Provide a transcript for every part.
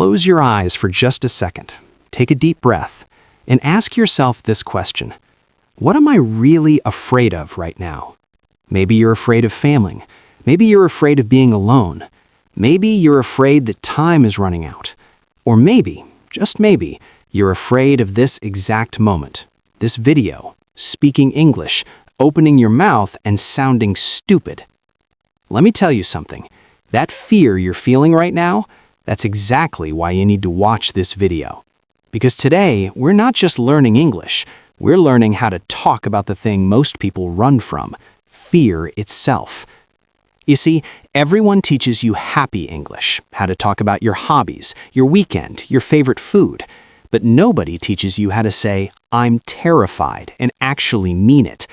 Close your eyes for just a second. Take a deep breath and ask yourself this question. What am I really afraid of right now? Maybe you're afraid of failing. Maybe you're afraid of being alone. Maybe you're afraid that time is running out. Or maybe, just maybe, you're afraid of this exact moment, this video, speaking English, opening your mouth and sounding stupid. Let me tell you something. That fear you're feeling right now, that's exactly why you need to watch this video. Because today, we're not just learning English, we're learning how to talk about the thing most people run from, fear itself. You see, everyone teaches you happy English, how to talk about your hobbies, your weekend, your favorite food. But nobody teaches you how to say, I'm terrified, and actually mean it.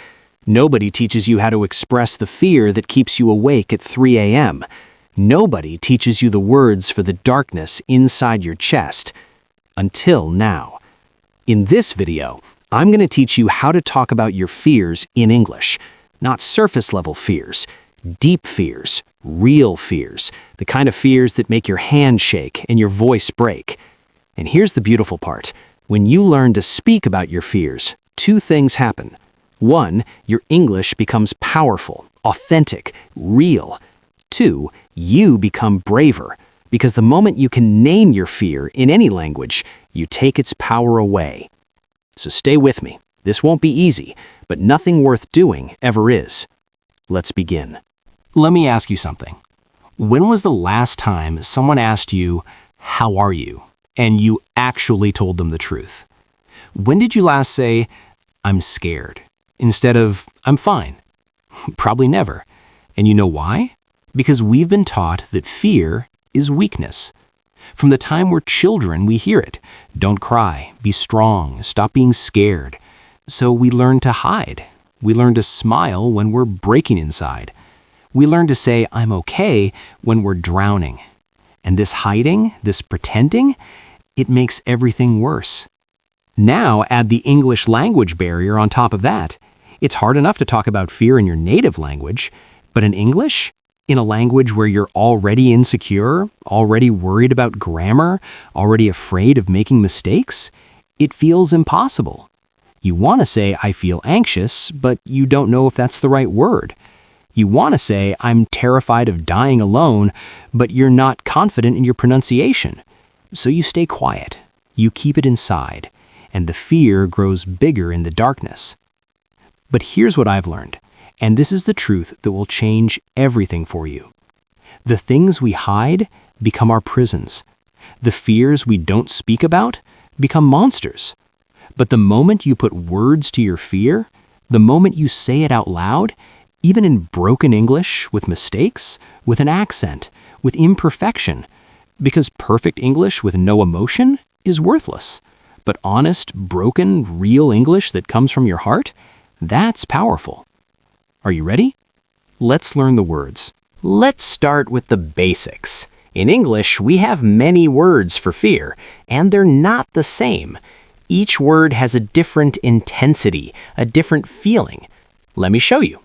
Nobody teaches you how to express the fear that keeps you awake at 3 a.m. Nobody teaches you the words for the darkness inside your chest. Until now. In this video, I'm going to teach you how to talk about your fears in English. Not surface-level fears. Deep fears, real fears, the kind of fears that make your hand shake and your voice break. And here's the beautiful part. When you learn to speak about your fears, two things happen. One, your English becomes powerful, authentic, real. Two, you become braver, because the moment you can name your fear in any language, you take its power away. So stay with me. This won't be easy, but nothing worth doing ever is. Let's begin. Let me ask you something. When was the last time someone asked you, "How are you?" and you actually told them the truth? When did you last say, "I'm scared," instead of, "I'm fine"? Probably never. And you know why? Because we've been taught that fear is weakness. From the time we're children, we hear it. Don't cry, be strong, stop being scared. So we learn to hide. We learn to smile when we're breaking inside. We learn to say, "I'm okay," when we're drowning. And this hiding, this pretending, it makes everything worse. Now add the English language barrier on top of that. It's hard enough to talk about fear in your native language, but in English, in a language where you're already insecure, already worried about grammar, already afraid of making mistakes, it feels impossible. You want to say, "I feel anxious," but you don't know if that's the right word. You want to say, "I'm terrified of dying alone," but you're not confident in your pronunciation. So you stay quiet. You keep it inside, and the fear grows bigger in the darkness. But here's what I've learned, and this is the truth that will change everything for you. The things we hide become our prisons. The fears we don't speak about become monsters. But the moment you put words to your fear, the moment you say it out loud, even in broken English, with mistakes, with an accent, with imperfection, because perfect English with no emotion is worthless. But honest, broken, real English that comes from your heart, that's powerful. Are you ready? Let's learn the words. Let's start with the basics. In English, we have many words for fear, and they're not the same. Each word has a different intensity, a different feeling. Let me show you.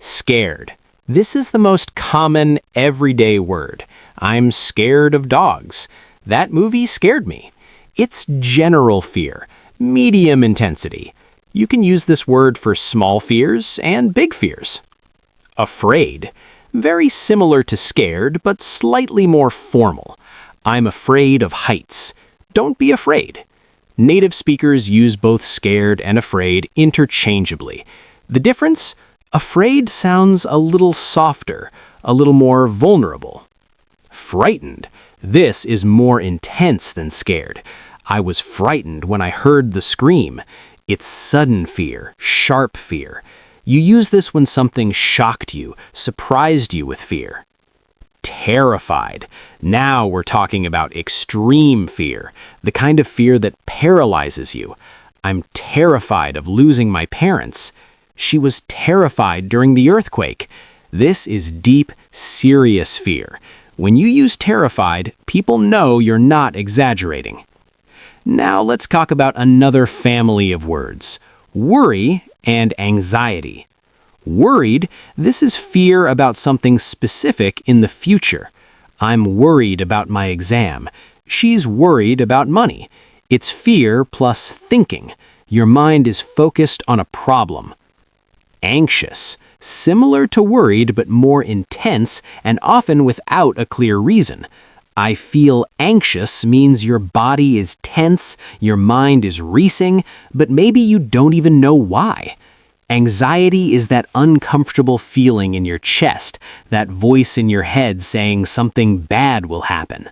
Scared. This is the most common, everyday word. I'm scared of dogs. That movie scared me. It's general fear, medium intensity. You can use this word for small fears and big fears. Afraid. Very similar to scared, but slightly more formal. I'm afraid of heights. Don't be afraid. Native speakers use both scared and afraid interchangeably. The difference? Afraid sounds a little softer, a little more vulnerable. Frightened. This is more intense than scared. I was frightened when I heard the scream. It's sudden fear, sharp fear. You use this when something shocked you, surprised you with fear. Terrified. Now we're talking about extreme fear, the kind of fear that paralyzes you. I'm terrified of losing my parents. She was terrified during the earthquake. This is deep, serious fear. When you use terrified, people know you're not exaggerating. Now let's talk about another family of words. Worry and anxiety. Worried, this is fear about something specific in the future. I'm worried about my exam. She's worried about money. It's fear plus thinking. Your mind is focused on a problem. Anxious, similar to worried but more intense and often without a clear reason. I feel anxious means your body is tense, your mind is racing, but maybe you don't even know why. Anxiety is that uncomfortable feeling in your chest, that voice in your head saying something bad will happen.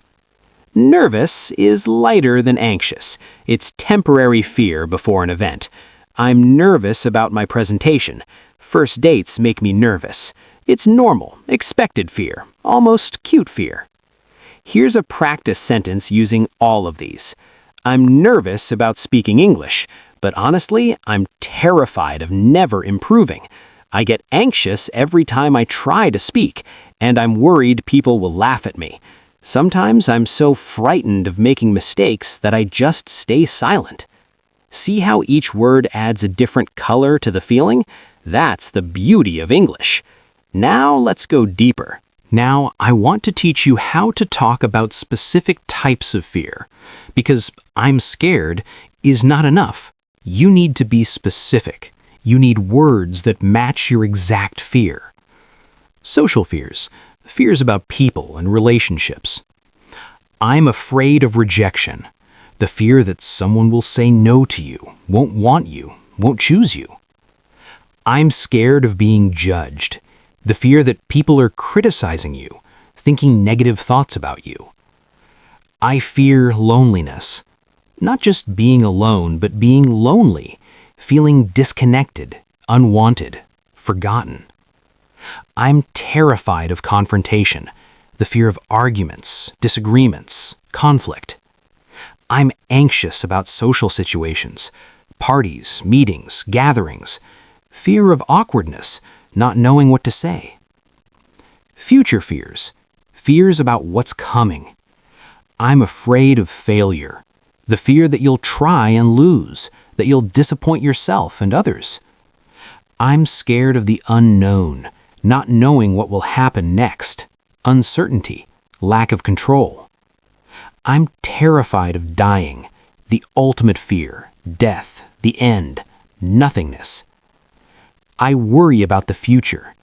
Nervous is lighter than anxious. It's temporary fear before an event. I'm nervous about my presentation. First dates make me nervous. It's normal, expected fear, almost cute fear. Here's a practice sentence using all of these. I'm nervous about speaking English, but honestly, I'm terrified of never improving. I get anxious every time I try to speak, and I'm worried people will laugh at me. Sometimes I'm so frightened of making mistakes that I just stay silent. See how each word adds a different color to the feeling? That's the beauty of English. Now let's go deeper. Now, I want to teach you how to talk about specific types of fear, because I'm scared is not enough. You need to be specific. You need words that match your exact fear. Social fears. Fears about people and relationships. I'm afraid of rejection. The fear that someone will say no to you, won't want you, won't choose you. I'm scared of being judged. The fear that people are criticizing you, thinking negative thoughts about you. I fear loneliness. Not just being alone, but being lonely, feeling disconnected, unwanted, forgotten. I'm terrified of confrontation, the fear of arguments, disagreements, conflict. I'm anxious about social situations, parties, meetings, gatherings, fear of awkwardness, not knowing what to say. Future fears, fears about what's coming. I'm afraid of failure, the fear that you'll try and lose, that you'll disappoint yourself and others. I'm scared of the unknown, not knowing what will happen next, uncertainty, lack of control. I'm terrified of dying, the ultimate fear, death, the end, nothingness. I worry about the future,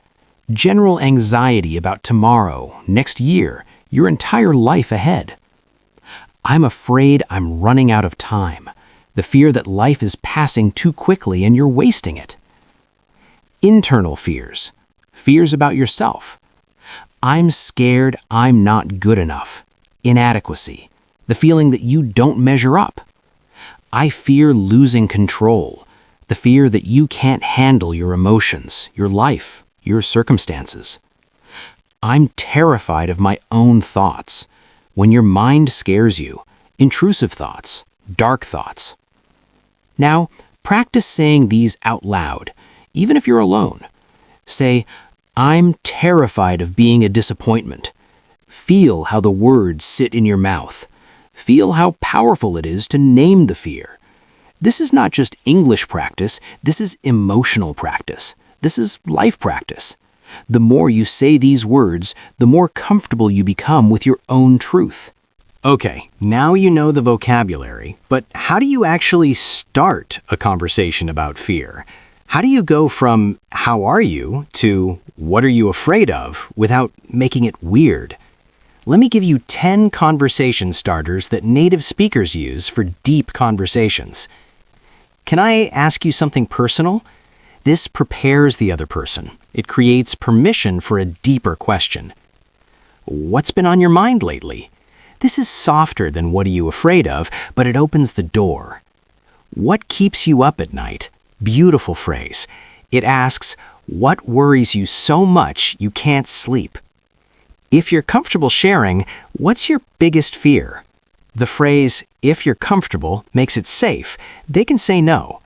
general anxiety about tomorrow, next year, your entire life ahead. I'm afraid I'm running out of time, the fear that life is passing too quickly and you're wasting it. Internal fears, fears about yourself. I'm scared I'm not good enough, inadequacy, the feeling that you don't measure up. I fear losing control, the fear that you can't handle your emotions, your life, your circumstances. I'm terrified of my own thoughts. When your mind scares you, intrusive thoughts, dark thoughts. Now, practice saying these out loud, even if you're alone. Say, I'm terrified of being a disappointment. Feel how the words sit in your mouth. Feel how powerful it is to name the fear. This is not just English practice, this is emotional practice. This is life practice. The more you say these words, the more comfortable you become with your own truth. Okay, now you know the vocabulary, but how do you actually start a conversation about fear? How do you go from "how are you" to "what are you afraid of" without making it weird? Let me give you 10 conversation starters that native speakers use for deep conversations. Can I ask you something personal? This prepares the other person. It creates permission for a deeper question. What's been on your mind lately? This is softer than "what are you afraid of," but it opens the door. What keeps you up at night? Beautiful phrase. It asks, what worries you so much you can't sleep? If you're comfortable sharing, what's your biggest fear? The phrase, if you're comfortable, makes it safe. They can say no.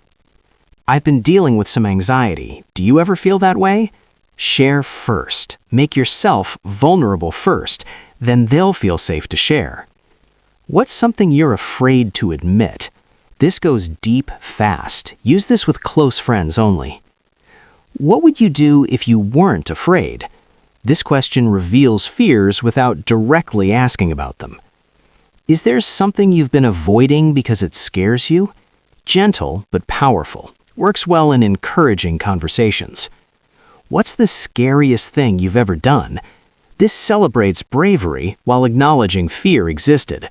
I've been dealing with some anxiety. Do you ever feel that way? Share first. Make yourself vulnerable first. Then they'll feel safe to share. What's something you're afraid to admit? This goes deep fast. Use this with close friends only. What would you do if you weren't afraid? This question reveals fears without directly asking about them. Is there something you've been avoiding because it scares you? Gentle but powerful. Works well in encouraging conversations. What's the scariest thing you've ever done? This celebrates bravery while acknowledging fear existed.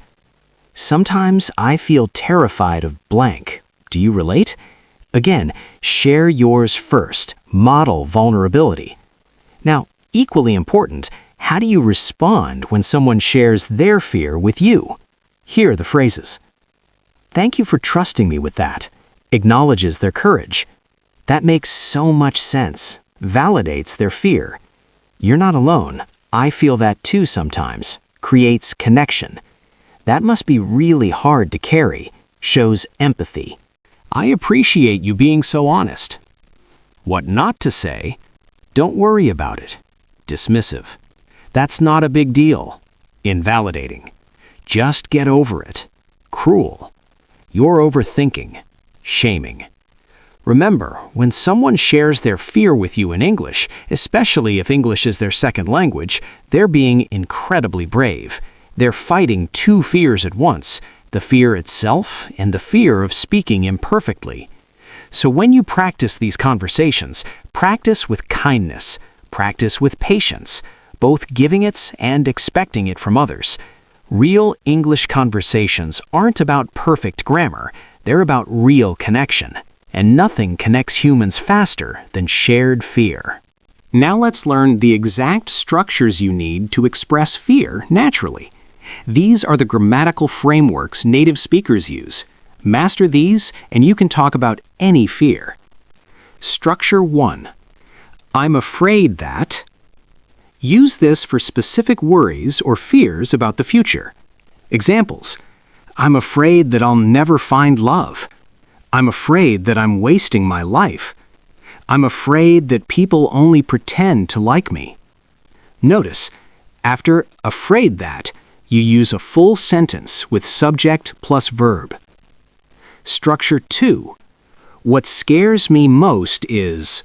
Sometimes I feel terrified of blank. Do you relate? Again, share yours first. Model vulnerability. Now, equally important, how do you respond when someone shares their fear with you? Here are the phrases. Thank you for trusting me with that. Acknowledges their courage. That makes so much sense. Validates their fear. You're not alone. I feel that too sometimes. Creates connection. That must be really hard to carry. Shows empathy. I appreciate you being so honest. What not to say? Don't worry about it. Dismissive. That's not a big deal. Invalidating. Just get over it. Cruel. You're overthinking. Shaming. Remember, when someone shares their fear with you in English, especially if English is their second language, they're being incredibly brave. They're fighting two fears at once, the fear itself and the fear of speaking imperfectly. So when you practice these conversations, practice with kindness, practice with patience, both giving it and expecting it from others. Real English conversations aren't about perfect grammar, they're about real connection. And nothing connects humans faster than shared fear. Now let's learn the exact structures you need to express fear naturally. These are the grammatical frameworks native speakers use. Master these, and you can talk about any fear. Structure 1. I'm afraid that. Use this for specific worries or fears about the future. Examples. I'm afraid that I'll never find love. I'm afraid that I'm wasting my life. I'm afraid that people only pretend to like me. Notice, after afraid that, you use a full sentence with subject plus verb. Structure 2. What scares me most is.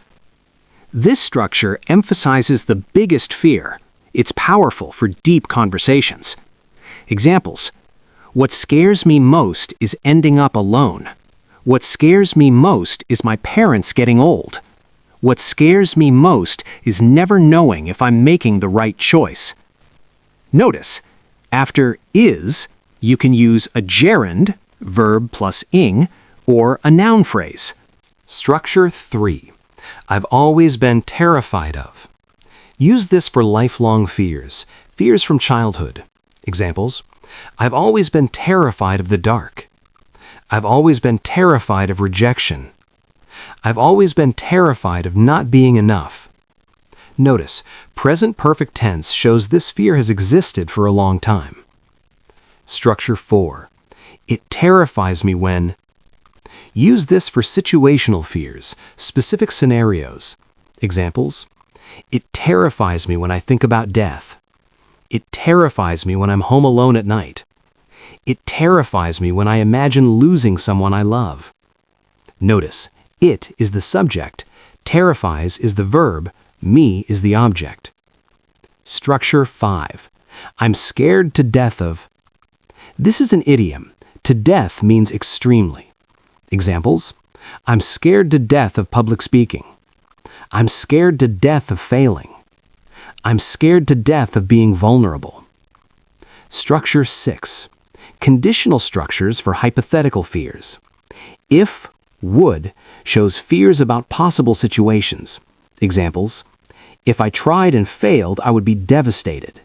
This structure emphasizes the biggest fear. It's powerful for deep conversations. Examples. What scares me most is ending up alone. What scares me most is my parents getting old. What scares me most is never knowing if I'm making the right choice. Notice, after is, you can use a gerund, verb plus ing, or a noun phrase. Structure 3. I've always been terrified of. Use this for lifelong fears, fears from childhood. Examples. I've always been terrified of the dark. I've always been terrified of rejection. I've always been terrified of not being enough. Notice, present perfect tense shows this fear has existed for a long time. Structure 4. It terrifies me when. Use this for situational fears, specific scenarios. Examples. It terrifies me when I think about death. It terrifies me when I'm home alone at night. It terrifies me when I imagine losing someone I love. Notice, it is the subject, terrifies is the verb, me is the object. Structure 5. I'm scared to death of. This is an idiom. To death means extremely. Examples. I'm scared to death of public speaking. I'm scared to death of failing. I'm scared to death of being vulnerable. Structure 6. Conditional structures for hypothetical fears. If, would, shows fears about possible situations. Examples. If I tried and failed, I would be devastated.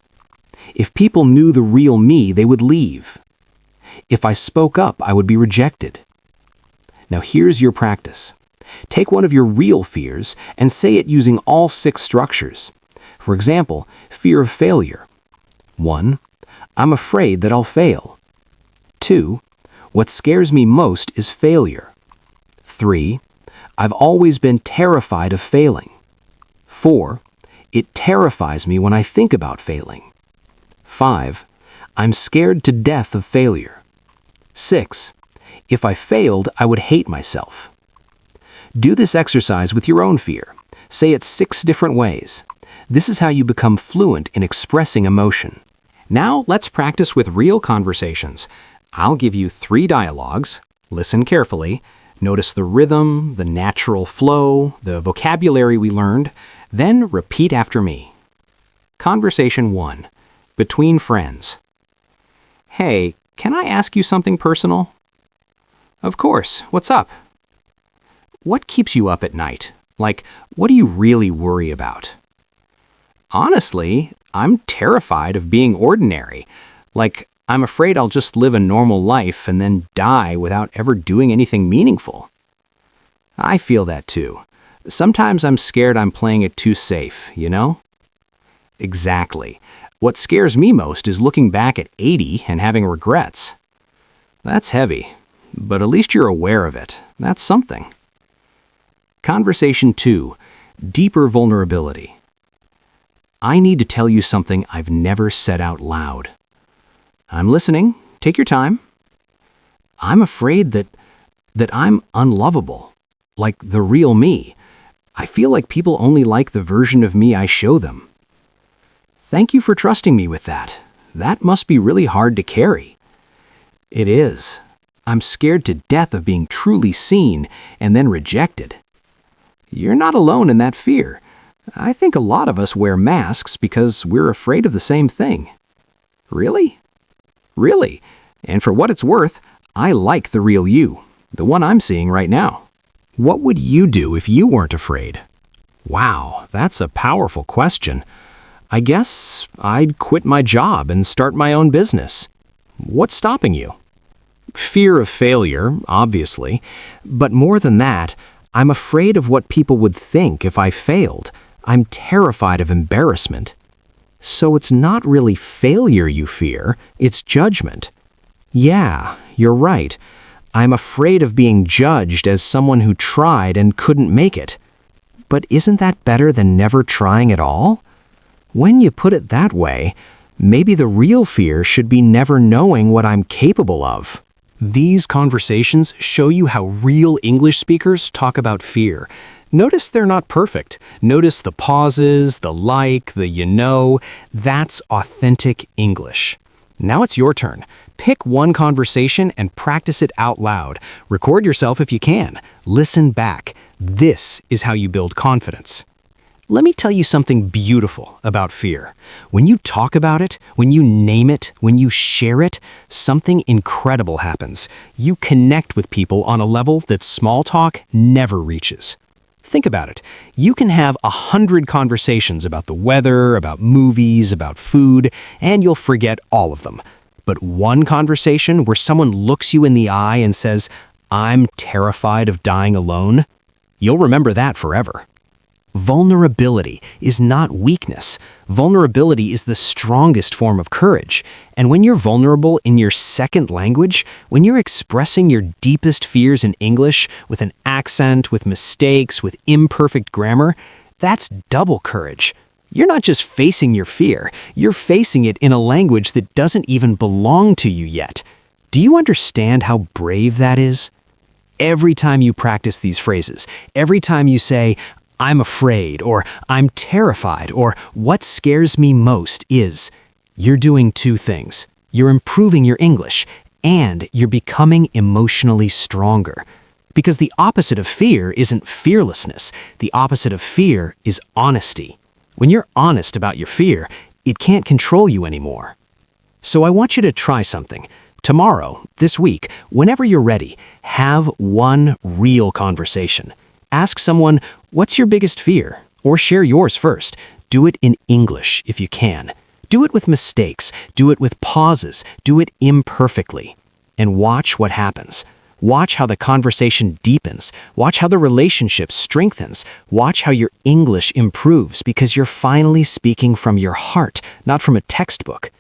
If people knew the real me, they would leave. If I spoke up, I would be rejected. Now here's your practice. Take one of your real fears and say it using all 6 structures. For example, fear of failure. 1. I'm afraid that I'll fail. 2. What scares me most is failure. 3. I've always been terrified of failing. 4. It terrifies me when I think about failing. 5. I'm scared to death of failure. 6. If I failed, I would hate myself. Do this exercise with your own fear. Say it 6 different ways. This is how you become fluent in expressing emotion. Now let's practice with real conversations. I'll give you 3 dialogues. Listen carefully. Notice the rhythm, the natural flow, the vocabulary we learned. Then repeat after me. Conversation 1. Between friends. Hey, can I ask you something personal? Of course. What's up? What keeps you up at night? Like, what do you really worry about? Honestly, I'm terrified of being ordinary. Like, I'm afraid I'll just live a normal life and then die without ever doing anything meaningful. I feel that too. Sometimes I'm scared I'm playing it too safe, you know? Exactly. What scares me most is looking back at 80 and having regrets. That's heavy, but at least you're aware of it. That's something. Conversation 2. Deeper vulnerability. I need to tell you something I've never said out loud. I'm listening. Take your time. I'm afraid that I'm unlovable, like the real me. I feel like people only like the version of me I show them. Thank you for trusting me with that. That must be really hard to carry. It is. I'm scared to death of being truly seen and then rejected. You're not alone in that fear. I think a lot of us wear masks because we're afraid of the same thing. Really? Really. And for what it's worth, I like the real you, the one I'm seeing right now. What would you do if you weren't afraid? Wow, that's a powerful question. I guess I'd quit my job and start my own business. What's stopping you? Fear of failure, obviously. But more than that, I'm afraid of what people would think if I failed. I'm terrified of embarrassment. So it's not really failure you fear, it's judgment. Yeah, you're right. I'm afraid of being judged as someone who tried and couldn't make it. But isn't that better than never trying at all? When you put it that way, maybe the real fear should be never knowing what I'm capable of. These conversations show you how real English speakers talk about fear. Notice they're not perfect. Notice the pauses, the like, the you know. That's authentic English. Now it's your turn. Pick one conversation and practice it out loud. Record yourself if you can. Listen back. This is how you build confidence. Let me tell you something beautiful about fear. When you talk about it, when you name it, when you share it, something incredible happens. You connect with people on a level that small talk never reaches. Think about it. You can have 100 conversations about the weather, about movies, about food, and you'll forget all of them. But one conversation where someone looks you in the eye and says, "I'm terrified of dying alone," you'll remember that forever. Vulnerability is not weakness. Vulnerability is the strongest form of courage. And when you're vulnerable in your second language, when you're expressing your deepest fears in English with an accent, with mistakes, with imperfect grammar, that's double courage. You're not just facing your fear, you're facing it in a language that doesn't even belong to you yet. Do you understand how brave that is? Every time you practice these phrases, every time you say, "I'm afraid," or "I'm terrified," or "what scares me most is," you're doing two things. You're improving your English, and you're becoming emotionally stronger. Because the opposite of fear isn't fearlessness. The opposite of fear is honesty. When you're honest about your fear, it can't control you anymore. So I want you to try something. Tomorrow, this week, whenever you're ready, have one real conversation. Ask someone, "What's your biggest fear?" Or share yours first. Do it in English if you can. Do it with mistakes. Do it with pauses. Do it imperfectly. And watch what happens. Watch how the conversation deepens. Watch how the relationship strengthens. Watch how your English improves because you're finally speaking from your heart, not from a textbook.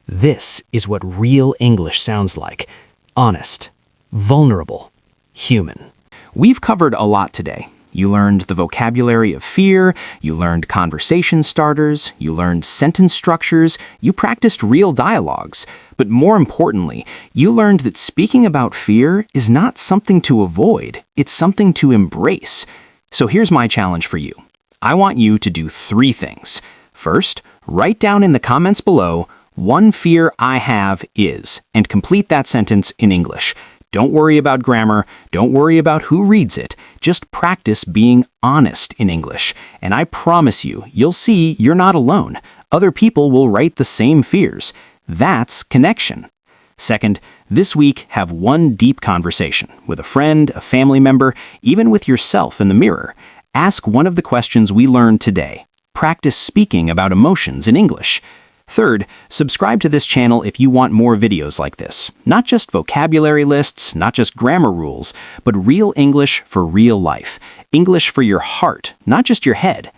This is what real English sounds like. Honest, vulnerable, human. We've covered a lot today. You learned the vocabulary of fear, you learned conversation starters, you learned sentence structures, you practiced real dialogues. But more importantly, you learned that speaking about fear is not something to avoid, it's something to embrace. So here's my challenge for you. I want you to do 3 things. First, write down in the comments below One fear I have is, and complete that sentence in English. Don't worry about grammar. Don't worry about who reads it. Just practice being honest in English. And I promise you, you'll see you're not alone. Other people will write the same fears. That's connection. Second, this week have one deep conversation with a friend, a family member, even with yourself in the mirror. Ask one of the questions we learned today. Practice speaking about emotions in English. Third, subscribe to this channel if you want more videos like this. Not just vocabulary lists, not just grammar rules, but real English for real life. English for your heart, not just your head.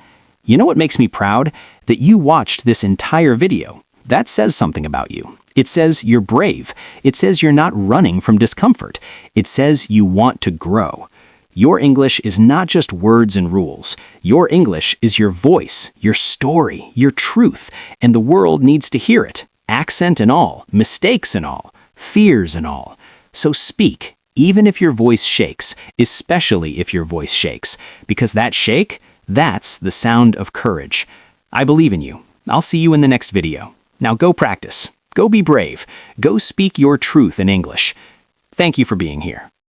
You know what makes me proud? That you watched this entire video. That says something about you. It says you're brave. It says you're not running from discomfort. It says you want to grow. Your English is not just words and rules. Your English is your voice, your story, your truth, and the world needs to hear it. Accent and all, mistakes and all, fears and all. So speak, even if your voice shakes, especially if your voice shakes, because that shake, that's the sound of courage. I believe in you. I'll see you in the next video. Now go practice. Go be brave. Go speak your truth in English. Thank you for being here.